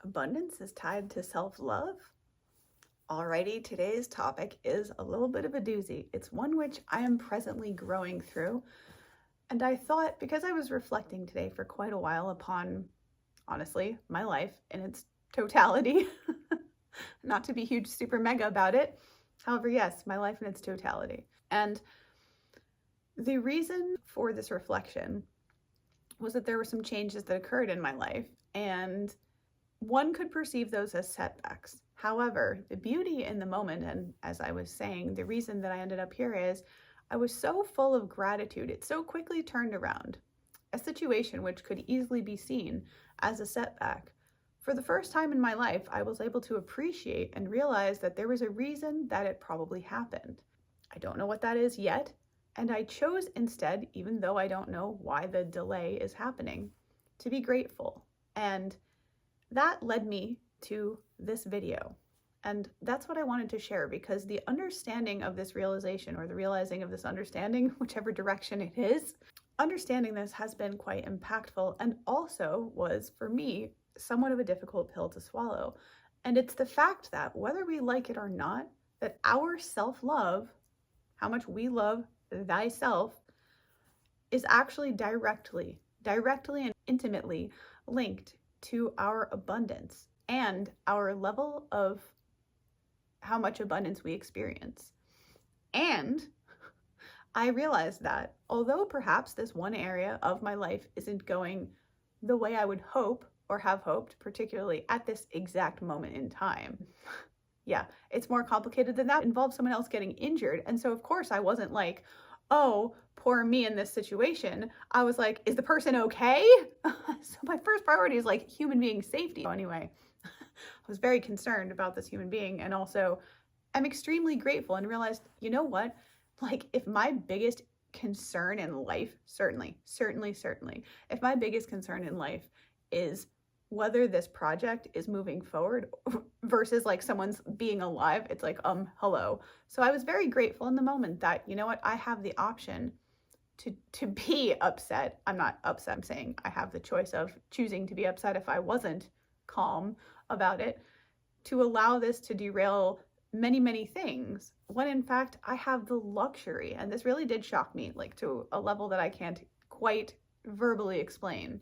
Abundance is tied to self-love. Alrighty, today's topic is a little bit of a doozy. It's one which I am presently growing through. And I thought, because I was reflecting today for quite a while upon, honestly, my life in its totality, not to be huge, super mega about it. However, yes, my life in its totality. And the reason for this reflection was that there were some changes that occurred in my life, and one could perceive those as setbacks. However, the beauty in the moment, and as I was saying, the reason that I ended up here is I was so full of gratitude. It so quickly turned around a situation which could easily be seen as a setback. For the first time in my life, I was able to appreciate and realize that there was a reason that it probably happened. I don't know what that is yet, and I chose instead, even though I don't know why the delay is happening, to be grateful. And that led me to this video. And that's what I wanted to share, because the understanding of this realization, or the realizing of this understanding, whichever direction it is, understanding this has been quite impactful, and also was, for me, somewhat of a difficult pill to swallow. And it's the fact that whether we like it or not, that our self-love, how much we love thyself, is actually directly and intimately linked to our abundance and our level of how much abundance we experience. And I realized that although perhaps this one area of my life isn't going the way I would hope or have hoped, particularly at this exact moment in time, yeah, it's more complicated than that. It involves someone else getting injured. And so of course I wasn't like, oh, poor me in this situation. I was like, is the person okay? So my first priority is like human being safety. So anyway, I was very concerned about this human being, and also I'm extremely grateful and realized, you know what? Like, if my biggest concern in life, certainly, if my biggest concern in life is whether this project is moving forward versus like someone's being alive, it's like, hello. So I was very grateful in the moment that, you know what, I have the option to be upset. I'm not upset. I'm saying I have the choice of choosing to be upset if I wasn't calm about it, to allow this to derail many things, when in fact I have the luxury, and this really did shock me, like to a level that I can't quite verbally explain.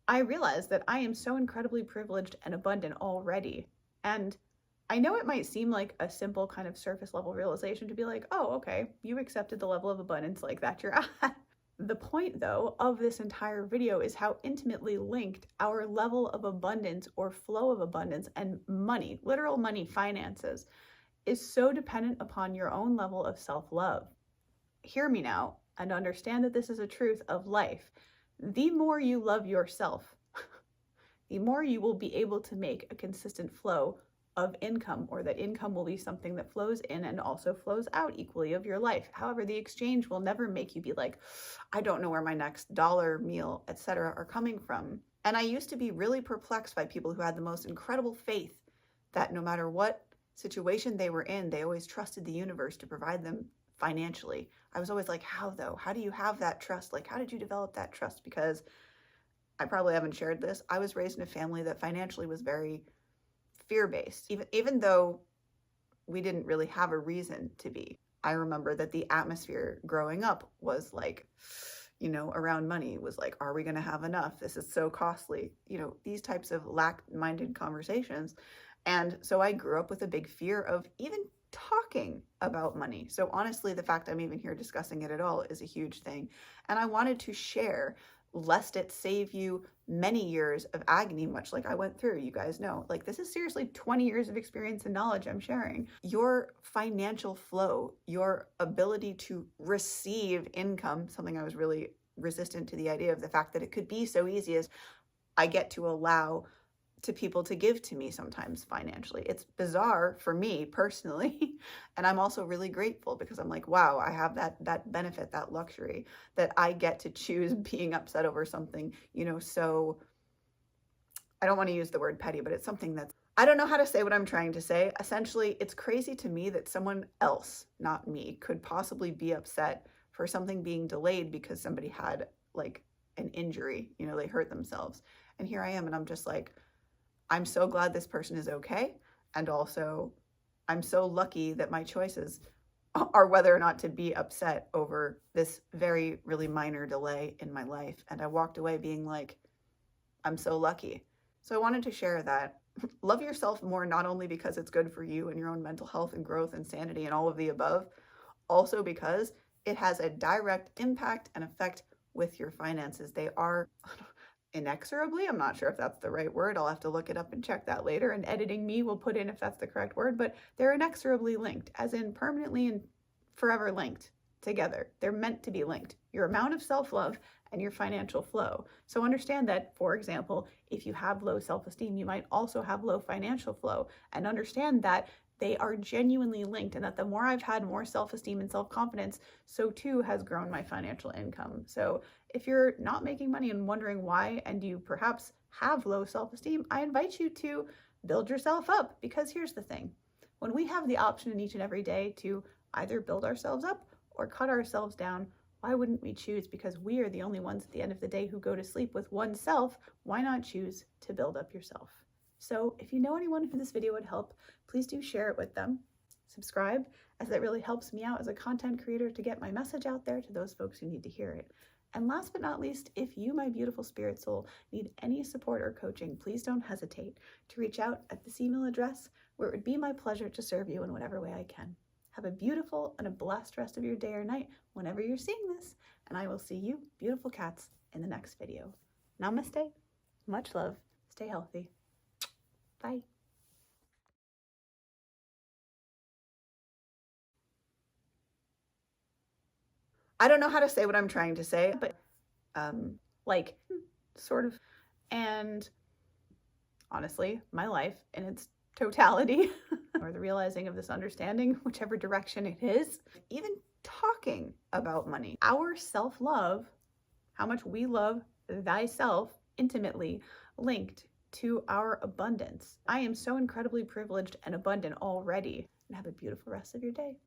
I realized that I am so incredibly privileged and abundant already. And I know it might seem like a simple kind of surface level realization to be like, oh, okay, you accepted the level of abundance like that you're at. The point, though, of this entire video is how intimately linked our level of abundance or flow of abundance and money, literal money, finances, is so dependent upon your own level of self-love. Hear me now and understand that this is a truth of life. The more you love yourself, the more you will be able to make a consistent flow of income, or that income will be something that flows in and also flows out equally of your life. However, the exchange will never make you be like, I don't know where my next dollar, meal, etc. are coming from. And I used to be really perplexed by people who had the most incredible faith that no matter what situation they were in, they always trusted the universe to provide them financially. I was always like, how though? How do you have that trust? Like, how did you develop that trust? Because I probably haven't shared this. I was raised in a family that financially was very fear-based, even though we didn't really have a reason to be. I remember that the atmosphere growing up was like, you know, around money was like, are we going to have enough? This is so costly. You know, these types of lack-minded conversations. And so I grew up with a big fear of even talking about money. So honestly, the fact I'm even here discussing it at all is a huge thing. And I wanted to share, lest it save you many years of agony, much like I went through. You guys know, like, this is seriously 20 years of experience and knowledge I'm sharing. Your financial flow, your ability to receive income, something I was really resistant to the idea of, the fact that it could be so easy as I get to allow to people to give to me sometimes financially. It's bizarre for me personally. And I'm also really grateful, because I'm like, wow, I have that benefit, that luxury, that I get to choose being upset over something, you know. So I don't want to use the word petty, but it's something that's, I don't know how to say what I'm trying to say. Essentially, it's crazy to me that someone else, not me, could possibly be upset for something being delayed because somebody had like an injury, you know, they hurt themselves. And here I am, and I'm just like, I'm so glad this person is okay. And also, I'm so lucky that my choices are whether or not to be upset over this very, really minor delay in my life. And I walked away being like, I'm so lucky. So I wanted to share that. Love yourself more, not only because it's good for you and your own mental health and growth and sanity and all of the above, also because it has a direct impact and effect with your finances. They are inexorably, I'm not sure if that's the right word. I'll have to look it up and check that later. And editing me will put in if that's the correct word, but they're inexorably linked, as in permanently and forever linked together. They're meant to be linked. Your amount of self-love and your financial flow. So understand that, for example, if you have low self-esteem, you might also have low financial flow, and understand that they are genuinely linked, and that the more I've had more self-esteem and self-confidence, so too has grown my financial income. So if you're not making money and wondering why, and you perhaps have low self-esteem, I invite you to build yourself up, because here's the thing. When we have the option in each and every day to either build ourselves up or cut ourselves down, why wouldn't we choose? Because we are the only ones at the end of the day who go to sleep with oneself. Why not choose to build up yourself? So if you know anyone who this video would help, please do share it with them. Subscribe, as that really helps me out as a content creator to get my message out there to those folks who need to hear it. And last but not least, if you, my beautiful spirit soul, need any support or coaching, please don't hesitate to reach out at this email address, where it would be my pleasure to serve you in whatever way I can. Have a beautiful and a blessed rest of your day or night whenever you're seeing this, and I will see you, beautiful cats, in the next video. Namaste, much love, stay healthy. Bye. I don't know how to say what I'm trying to say, but like, sort of. And honestly, my life in its totality, or the realizing of this understanding, whichever direction it is, even talking about money, our self-love, how much we love thyself, intimately linked to our abundance. I am so incredibly privileged and abundant already. And have a beautiful rest of your day.